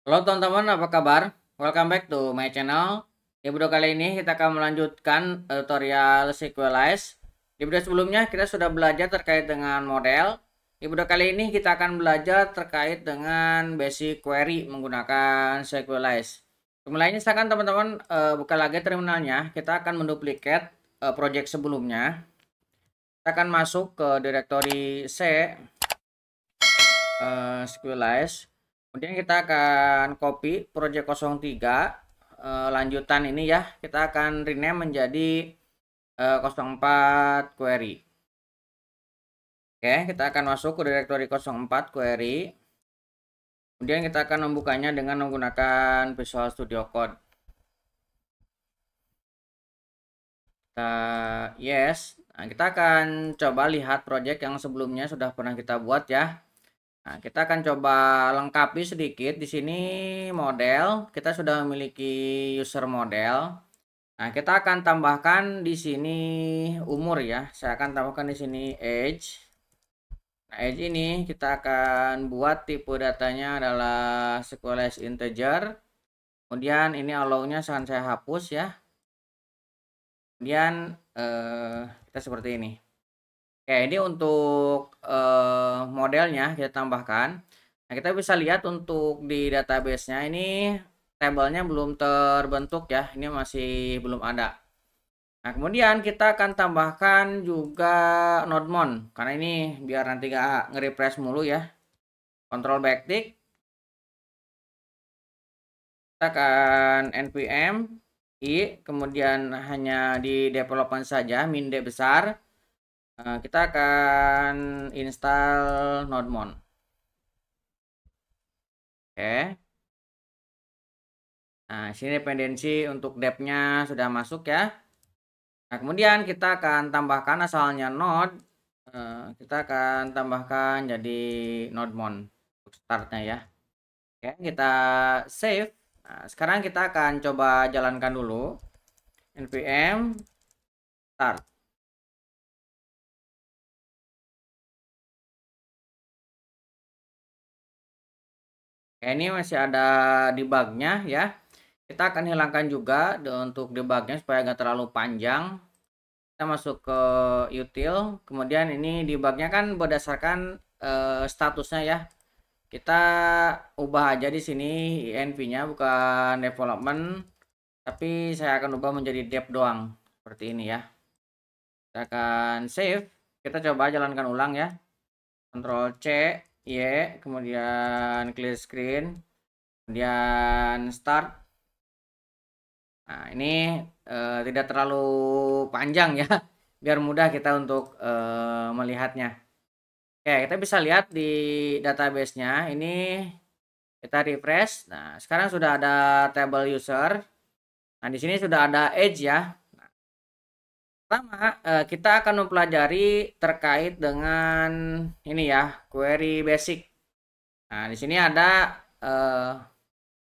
Halo teman-teman, apa kabar? Welcome back to my channel. Di video kali ini kita akan melanjutkan tutorial SQLize. Di video sebelumnya kita sudah belajar terkait dengan model. Di video kali ini kita akan belajar terkait dengan basic query menggunakan SQLize. Mulainya silakan teman-teman buka lagi terminalnya. Kita akan menduplikat project sebelumnya. Kita akan masuk ke directory C SQLize. Kemudian kita akan copy project 03 lanjutan ini ya. Kita akan rename menjadi 04 query. Oke, kita akan masuk ke directory 04 query. Kemudian kita akan membukanya dengan menggunakan Visual Studio Code. Yes. Nah, kita akan coba lihat project yang sebelumnya sudah pernah kita buat ya. Nah, kita akan coba lengkapi sedikit. Di sini model, kita sudah memiliki user model. Nah, kita akan tambahkan di sini umur ya. Saya akan tambahkan di sini age. Nah, age ini kita akan buat tipe datanya adalah SQLize integer. Kemudian ini allow-nya akan saya hapus ya. Kemudian kita seperti ini. Oke, ini untuk modelnya kita tambahkan. Nah, kita bisa lihat untuk di database-nya ini tabelnya belum terbentuk ya. Ini masih belum ada. Nah, kemudian kita akan tambahkan juga nodemon karena ini biar nanti gak nge-refresh mulu ya. Control backtick. Kita akan npm i, kemudian hanya di development saja, min d besar. Kita akan install nodemon. Oke. Nah, sini dependensi untuk depth-nya sudah masuk ya. Nah, kemudian kita akan tambahkan asalnya node. Kita akan tambahkan jadi nodemon untuk startnya ya. Oke, kita save. Nah, sekarang kita akan coba jalankan dulu. npm start. Oke, ini masih ada debugnya ya. Kita akan hilangkan juga untuk debugnya supaya nggak terlalu panjang. Kita masuk ke util, kemudian ini debugnya kan berdasarkan statusnya ya. Kita ubah aja di sini env-nya bukan development, tapi saya akan ubah menjadi dev doang seperti ini ya. Kita akan save, kita coba jalankan ulang ya. Ctrl C, Y, kemudian clear screen, kemudian start. Nah, ini tidak terlalu panjang ya, biar mudah kita untuk melihatnya. Oke, kita bisa lihat di database-nya ini kita refresh. Nah, sekarang sudah ada table user. Nah, di sini sudah ada age ya. Nah, pertama kita akan mempelajari terkait dengan ini ya, query basic. Nah, di sini ada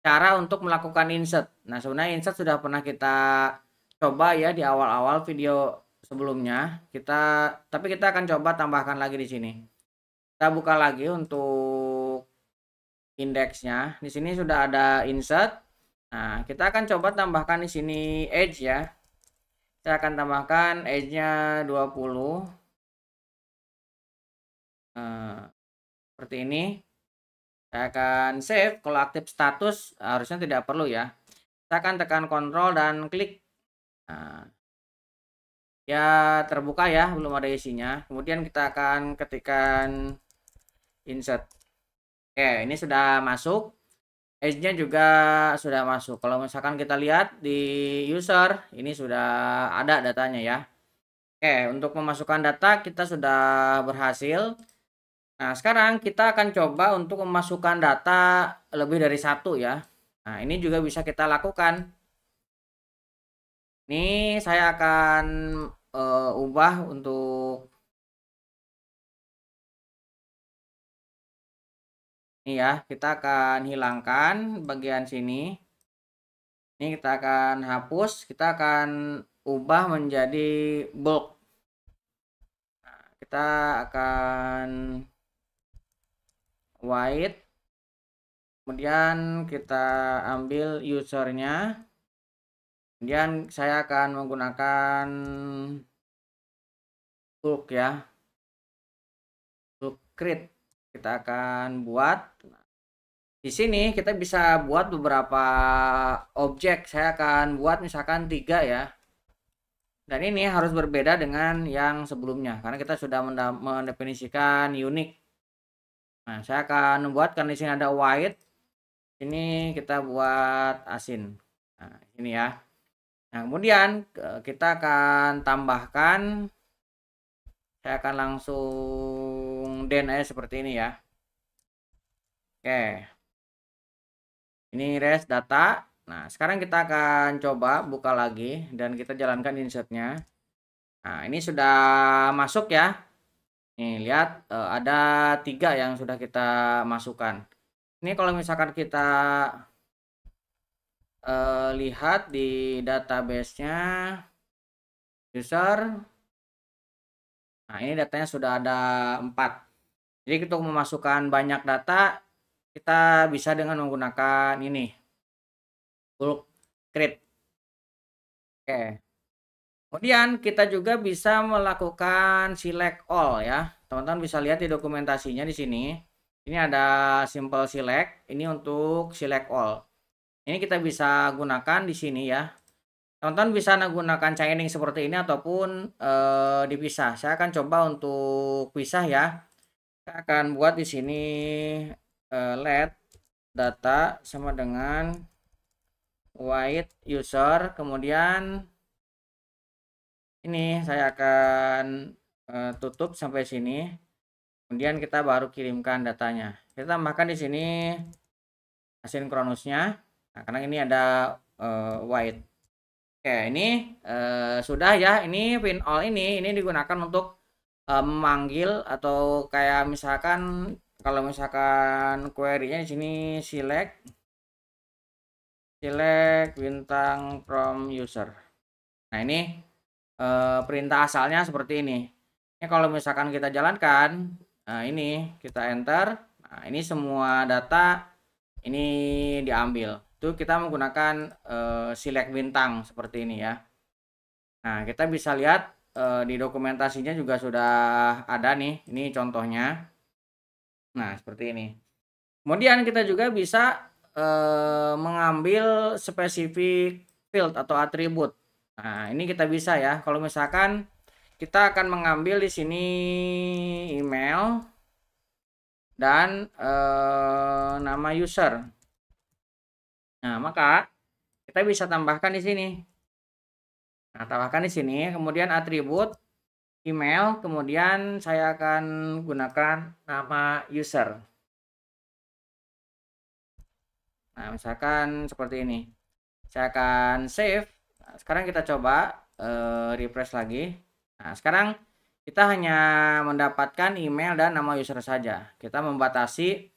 cara untuk melakukan insert. Nah, sebenarnya insert sudah pernah kita coba ya di awal-awal video sebelumnya. Tapi kita akan coba tambahkan lagi di sini. Kita buka lagi untuk indeksnya. Di sini sudah ada insert. Nah, kita akan coba tambahkan di sini age ya. Saya akan tambahkan age-nya 20. Seperti ini. Saya akan save. Kalau aktif status harusnya tidak perlu ya. Kita akan tekan kontrol dan klik. Nah, ya terbuka ya, belum ada isinya. Kemudian kita akan ketikkan insert. Oke, ini sudah masuk. Age-nya juga sudah masuk. Kalau misalkan kita lihat di user, ini sudah ada datanya ya. Oke, untuk memasukkan data kita sudah berhasil. Nah, sekarang kita akan coba untuk memasukkan data lebih dari satu ya. Nah, ini juga bisa kita lakukan. Ini saya akan ubah untuk ini ya. Kita akan hilangkan bagian sini. Ini kita akan hapus. Kita akan ubah menjadi bulk. Nah, kita akan white. kemudian kita ambil usernya, kemudian saya akan menggunakan bulk ya, bulk create. Kita akan buat. Di sini kita bisa buat beberapa objek. Saya akan buat misalkan 3 ya. Dan ini harus berbeda dengan yang sebelumnya karena kita sudah mendefinisikan unique. Nah, saya akan membuat karena di sini ada white. Ini kita buat asin. Nah, ini ya. Nah, kemudian kita akan tambahkan, saya akan langsung den aja seperti ini ya. Oke. Ini res data. Nah, sekarang kita akan coba buka lagi dan kita jalankan insertnya. Nah, ini sudah masuk ya. Nih, lihat ada 3 yang sudah kita masukkan. Ini kalau misalkan kita lihat di database-nya user. Nah, ini datanya sudah ada 4. Jadi untuk memasukkan banyak data, kita bisa dengan menggunakan ini, bulk create. Oke. Kemudian kita juga bisa melakukan select all ya. Teman-teman bisa lihat di dokumentasinya di sini. Ini ada simple select, ini untuk select all. Ini kita bisa gunakan di sini ya. Teman-teman bisa menggunakan chaining seperti ini ataupun dipisah. Saya akan coba untuk pisah ya. Saya akan buat di sini let data sama dengan white user, kemudian ini saya akan tutup sampai sini. Kemudian kita baru kirimkan datanya. Kita tambahkan di sini asinkronusnya. Nah, karena ini ada white. Oke, ini sudah ya. Ini win all ini digunakan untuk memanggil atau kayak misalkan kalau misalkan query-nya di sini select bintang from user. Nah, ini perintah asalnya seperti ini. Ini kalau misalkan kita jalankan, nah ini kita enter. Nah, ini semua data ini diambil. Itu kita menggunakan select bintang seperti ini ya. Nah, kita bisa lihat di dokumentasinya juga sudah ada nih. Ini contohnya. Nah, seperti ini. Kemudian kita juga bisa mengambil spesifik field atau atribut. Nah, ini kita bisa ya. Kalau misalkan kita akan mengambil di sini email dan nama user. Nah, maka kita bisa tambahkan di sini. Nah, tambahkan di sini, kemudian atribut email, kemudian saya akan gunakan nama user. Nah, misalkan seperti ini. Saya akan save. Nah, sekarang kita coba refresh lagi. Nah, sekarang kita hanya mendapatkan email dan nama user saja. Kita membatasi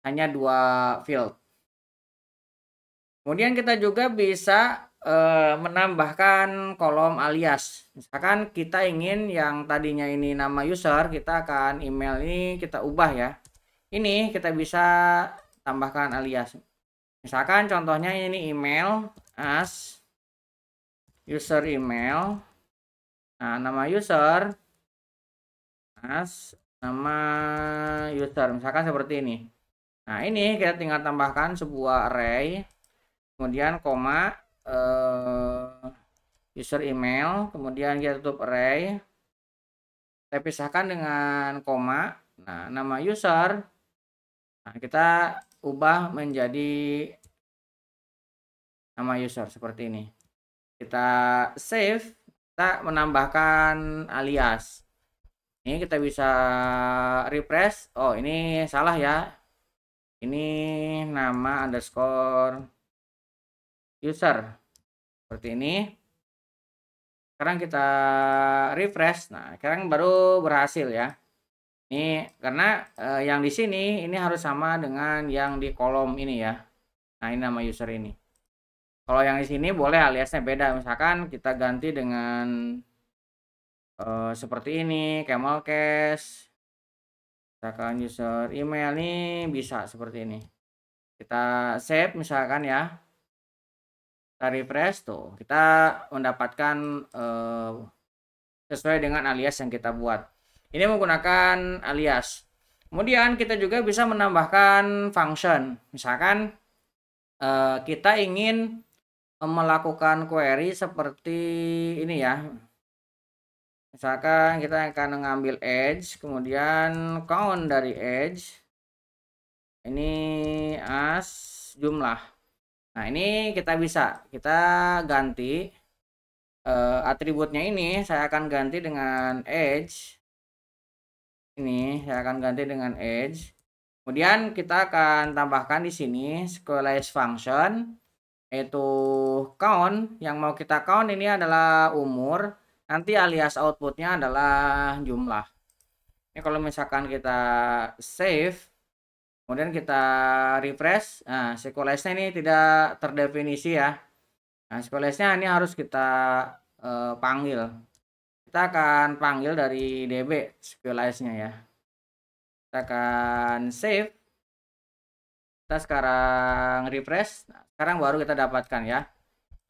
hanya 2 field. Kemudian kita juga bisa menambahkan kolom alias. Misalkan kita ingin yang tadinya ini nama user, kita akan email ini kita ubah ya. Ini kita bisa tambahkan alias. Misalkan contohnya ini email as user email. Nah, nama user as nama user. Misalkan seperti ini. Nah, ini kita tinggal tambahkan sebuah array. Kemudian koma user email, kemudian kita tutup array, kita pisahkan dengan koma. Nah, nama user, nah kita ubah menjadi nama user seperti ini. Kita save, kita menambahkan alias. Ini kita bisa refresh. Oh, ini salah ya. Ini nama underscore user seperti ini. Sekarang kita refresh. Nah, sekarang baru berhasil ya. Ini karena yang di sini ini harus sama dengan yang di kolom ini ya. Nah, ini nama user ini. Kalau yang di sini boleh aliasnya beda. Misalkan kita ganti dengan seperti ini, camel case. Misalkan user email ini bisa seperti ini. Kita save misalkan ya, kita refresh tuh, kita mendapatkan sesuai dengan alias yang kita buat. Ini menggunakan alias. Kemudian kita juga bisa menambahkan function. Misalkan kita ingin melakukan query seperti ini ya. Misalkan kita akan mengambil edge, kemudian count dari edge ini as jumlah. Nah, ini kita ganti atributnya ini saya akan ganti dengan edge. Ini saya akan ganti dengan edge. Kemudian kita akan tambahkan di sini squareList function, yaitu count. Yang mau kita count ini adalah umur. Nanti alias outputnya adalah jumlah. Ini kalau misalkan kita save, kemudian kita refresh, nah squareList-nya ini tidak terdefinisi ya. Nah squareList-nya ini harus kita panggil. Kita akan panggil dari DB squareList-nya ya. Kita akan save. Kita sekarang refresh. Nah, sekarang baru kita dapatkan ya.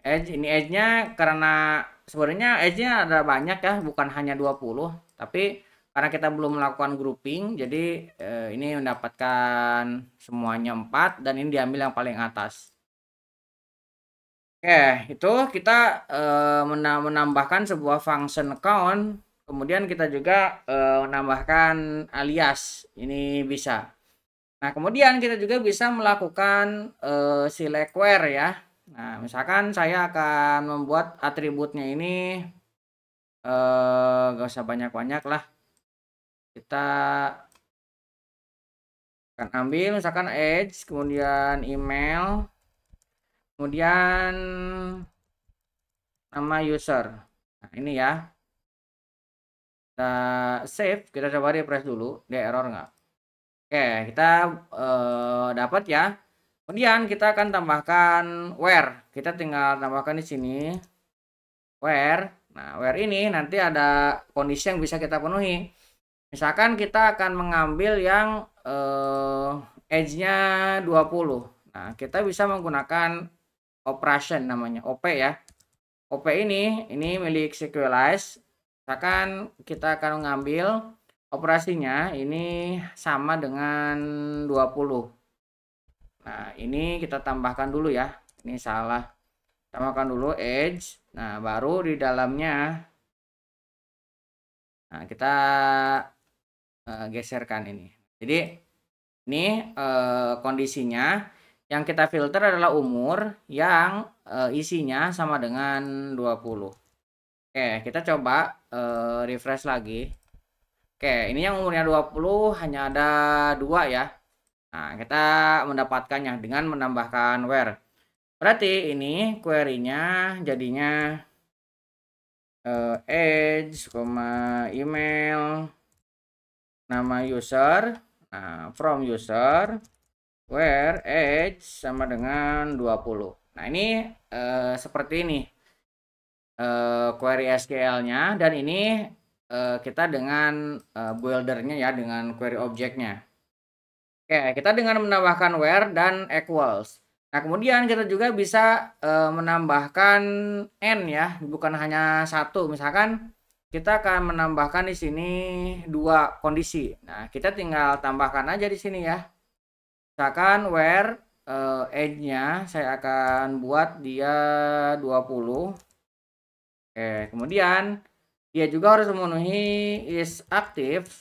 Edge, ini edge-nya karena sebenarnya edge-nya ada banyak ya, bukan hanya 20, tapi karena kita belum melakukan grouping, jadi ini mendapatkan semuanya 4 dan ini diambil yang paling atas. Oke, itu kita menambahkan sebuah function count, kemudian kita juga menambahkan alias, ini bisa. Nah, kemudian kita juga bisa melakukan select where ya. Nah, misalkan saya akan membuat atributnya ini gak usah banyak-banyak lah. Kita akan ambil misalkan edge, kemudian email, kemudian nama user. Nah, ini ya. Kita save, kita coba refresh dulu, dia error nggak? Oke, kita dapat ya. Kemudian kita akan tambahkan where. Kita tinggal tambahkan di sini where. Nah, where ini nanti ada kondisi yang bisa kita penuhi. Misalkan kita akan mengambil yang edge-nya 20. Nah, kita bisa menggunakan operation namanya OP ya. OP ini milik squareList. Misalkan kita akan mengambil operasinya ini sama dengan 20. Nah, ini kita tambahkan dulu ya. Ini salah. Tambahkan dulu edge. Nah, baru di dalamnya. Nah, kita geserkan ini. Jadi, ini kondisinya. Yang kita filter adalah umur yang isinya sama dengan 20. Oke, kita coba refresh lagi. Oke, ini yang umurnya 20 hanya ada 2 ya. Nah, kita mendapatkannya dengan menambahkan where. Berarti ini query-nya jadinya edge, email, nama user, nah, from user, where edge sama dengan 20. Nah, ini seperti ini query SQL-nya, dan ini kita dengan builder-nya ya, dengan query object-nya. Oke, kita dengan menambahkan where dan equals. Nah, kemudian kita juga bisa menambahkan n ya, bukan hanya satu. Misalkan kita akan menambahkan di sini 2 kondisi. Nah, kita tinggal tambahkan aja di sini ya. Misalkan where edge-nya saya akan buat dia 20. Oke, kemudian dia juga harus memenuhi is active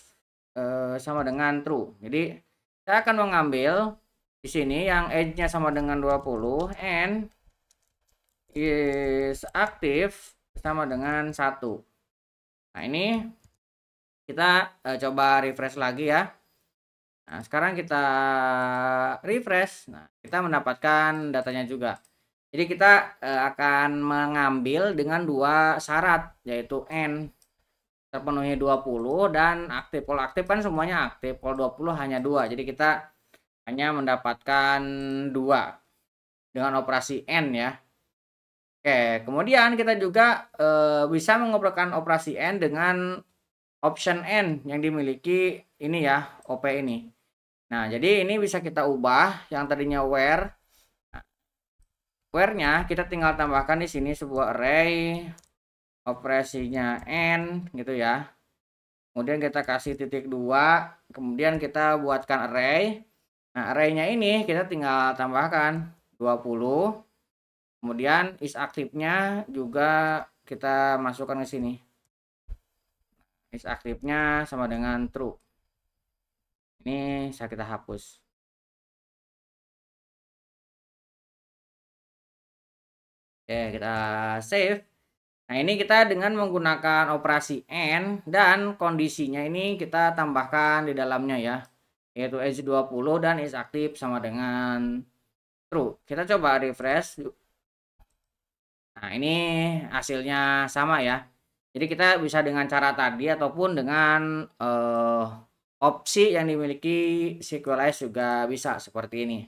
sama dengan true. Jadi saya akan mengambil di sini yang edge-nya sama dengan 20 and is active sama dengan 1. Nah, ini kita coba refresh lagi ya. Nah, sekarang kita refresh. Nah, kita mendapatkan datanya juga. Jadi kita akan mengambil dengan 2 syarat, yaitu n terpenuhi 20 dan aktif. Kalau aktif kan semuanya aktif, kalau 20 hanya 2. Jadi kita hanya mendapatkan 2 dengan operasi n ya. Oke, kemudian kita juga bisa mengoperasikan operasi n dengan option n yang dimiliki ini ya, OP ini. Nah, jadi ini bisa kita ubah yang tadinya where. Nah, where-nya kita tinggal tambahkan di sini sebuah array, operasinya n gitu ya. Kemudian kita kasih titik 2, kemudian kita buatkan array. Nah, array-nya ini kita tinggal tambahkan 20. Kemudian is aktifnya juga kita masukkan ke sini. Is aktifnya sama dengan true. Ini bisa kita hapus. Oke, kita save. Nah, ini kita dengan menggunakan operasi AND dan kondisinya ini kita tambahkan di dalamnya ya, yaitu edge 20 dan is aktif sama dengan true. Kita coba refresh. Nah, ini hasilnya sama ya. Jadi kita bisa dengan cara tadi ataupun dengan opsi yang dimiliki SQLite juga bisa seperti ini.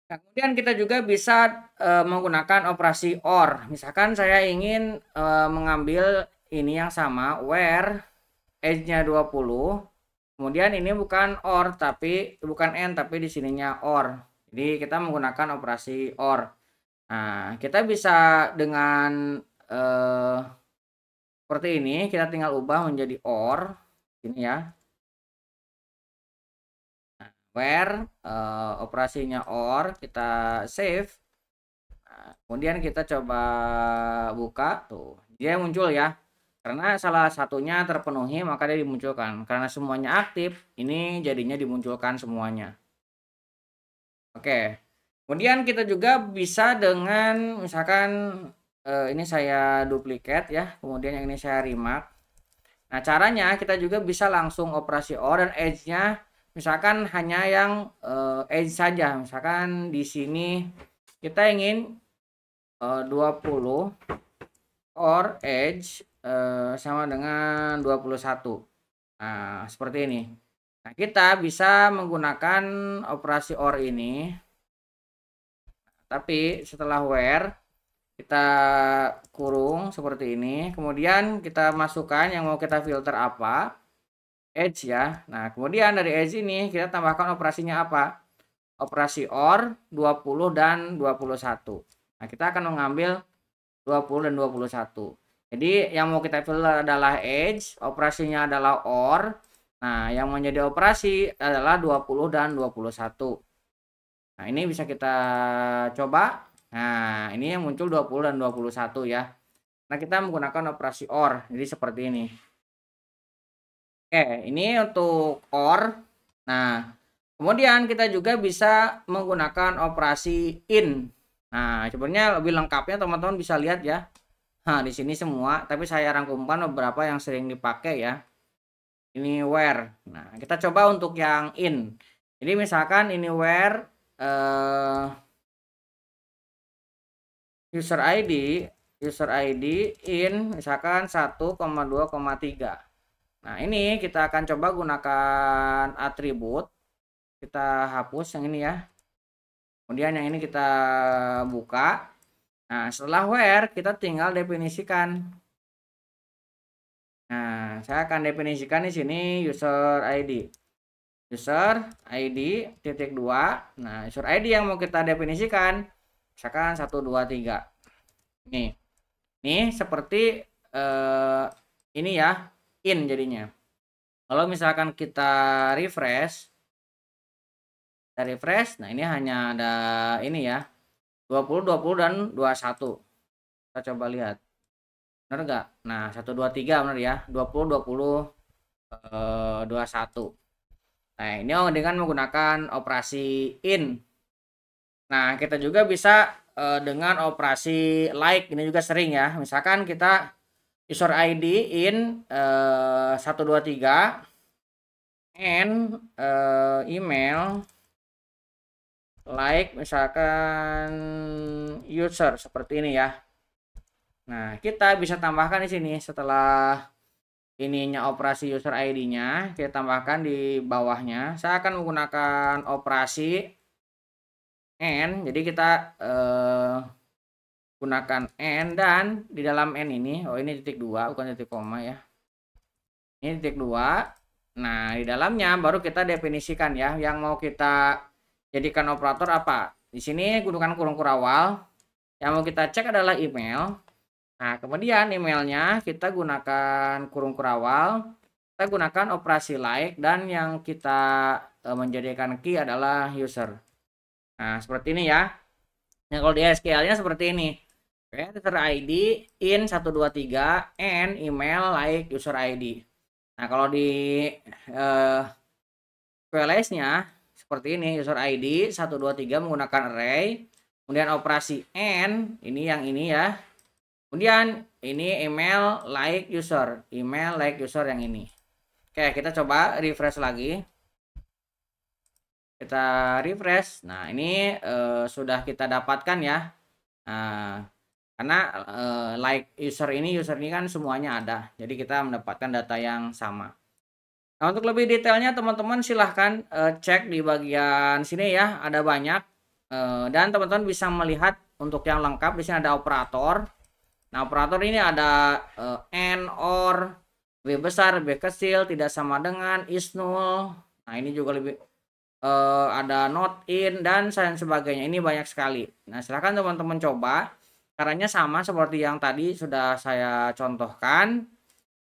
Nah, kemudian kita juga bisa menggunakan operasi OR. Misalkan saya ingin mengambil ini yang sama, where edge-nya 20. Kemudian ini bukan OR tapi bukan AND tapi di sininya OR. Jadi kita menggunakan operasi OR. Nah, kita bisa dengan seperti ini, kita tinggal ubah menjadi OR ini ya. Where operasinya OR, kita save. Nah, kemudian kita coba buka tuh, dia muncul ya. Karena salah satunya terpenuhi maka dia dimunculkan. Karena semuanya aktif, ini jadinya dimunculkan semuanya. Oke. Kemudian kita juga bisa dengan misalkan ini saya duplikat ya, kemudian yang ini saya remark. Nah, caranya kita juga bisa langsung operasi OR dan edge-nya misalkan hanya yang edge saja. Misalkan di sini kita ingin 20 or edge sama dengan 21. Nah, seperti ini. Nah, kita bisa menggunakan operasi OR ini. Tapi setelah where kita kurung seperti ini, kemudian kita masukkan yang mau kita filter apa, edge ya. Nah, kemudian dari edge ini kita tambahkan operasinya apa? Operasi OR 20 dan 21. Nah, kita akan mengambil 20 dan 21. Jadi yang mau kita filter adalah edge, operasinya adalah OR. Nah, yang menjadi operasi adalah 20 dan 21. Nah, ini bisa kita coba. Nah, ini yang muncul 20 dan 21 ya. Nah, kita menggunakan operasi OR. Jadi seperti ini. Oke, ini untuk OR. Nah, kemudian kita juga bisa menggunakan operasi IN. Nah, sebenarnya lebih lengkapnya teman-teman bisa lihat ya. Nah, di sini semua, tapi saya rangkumkan beberapa yang sering dipakai ya. Ini where. Nah, kita coba untuk yang IN. Jadi misalkan ini where user ID in misalkan 1,2,3. Nah, ini kita akan coba gunakan atribut. Kita hapus yang ini ya. Kemudian yang ini kita buka. Nah, setelah where kita tinggal definisikan. Nah, saya akan definisikan di sini user ID. User ID titik 2. Nah, user ID yang mau kita definisikan misalkan 1 2 3. Nih seperti ini ya, in jadinya. Kalau misalkan kita refresh, nah ini hanya ada ini ya, 20 20 dan 21. Kita coba lihat. Benar enggak? Nah, 1 2 3 benar ya. 20 20 21. Nah, ini dengan menggunakan operasi in. Nah, kita juga bisa dengan operasi like, ini juga sering ya. Misalkan kita user ID in 123 and email like misalkan user seperti ini ya. Nah, kita bisa tambahkan di sini setelah ininya operasi user ID-nya, kita tambahkan di bawahnya. Saya akan menggunakan operasi n, jadi kita gunakan n dan di dalam n ini, oh ini titik 2 bukan titik koma ya. Ini titik 2. Nah, di dalamnya baru kita definisikan ya, yang mau kita jadikan operator apa. Di sini gunakan kurung kurawal. Yang mau kita cek adalah email. Nah, kemudian emailnya kita gunakan kurung kurawal. Kita gunakan operasi like dan yang kita menjadikan key adalah user. Nah, seperti ini ya. Nah, kalau di SQL-nya seperti ini. User ID in 123 and email like user ID. Nah, kalau di QLS-nya seperti ini, user ID 123 menggunakan array, kemudian operasi and ini yang ini ya. Kemudian ini email like user yang ini. Oke, kita coba refresh lagi. Kita refresh. Nah, ini sudah kita dapatkan ya. Nah, karena like user ini kan semuanya ada. Jadi kita mendapatkan data yang sama. Nah, untuk lebih detailnya teman-teman silahkan cek di bagian sini ya, ada banyak. Dan teman-teman bisa melihat untuk yang lengkap di sini ada operator. Nah, operator ini ada and, or, lebih besar, lebih kecil, tidak sama dengan, is null. Nah, ini juga lebih ada not in dan sebagainya. Ini banyak sekali. Nah, silahkan teman-teman coba. Caranya sama seperti yang tadi sudah saya contohkan.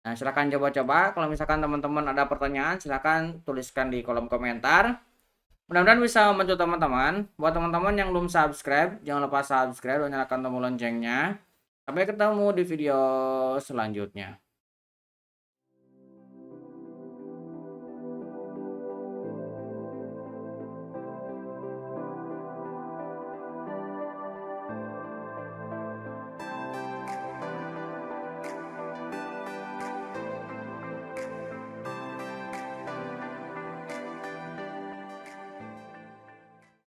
Nah, silahkan coba-coba. Kalau misalkan teman-teman ada pertanyaan, silahkan tuliskan di kolom komentar. Mudah-mudahan bisa membantu teman-teman. Buat teman-teman yang belum subscribe, jangan lupa subscribe dan nyalakan tombol loncengnya. Sampai ketemu di video selanjutnya.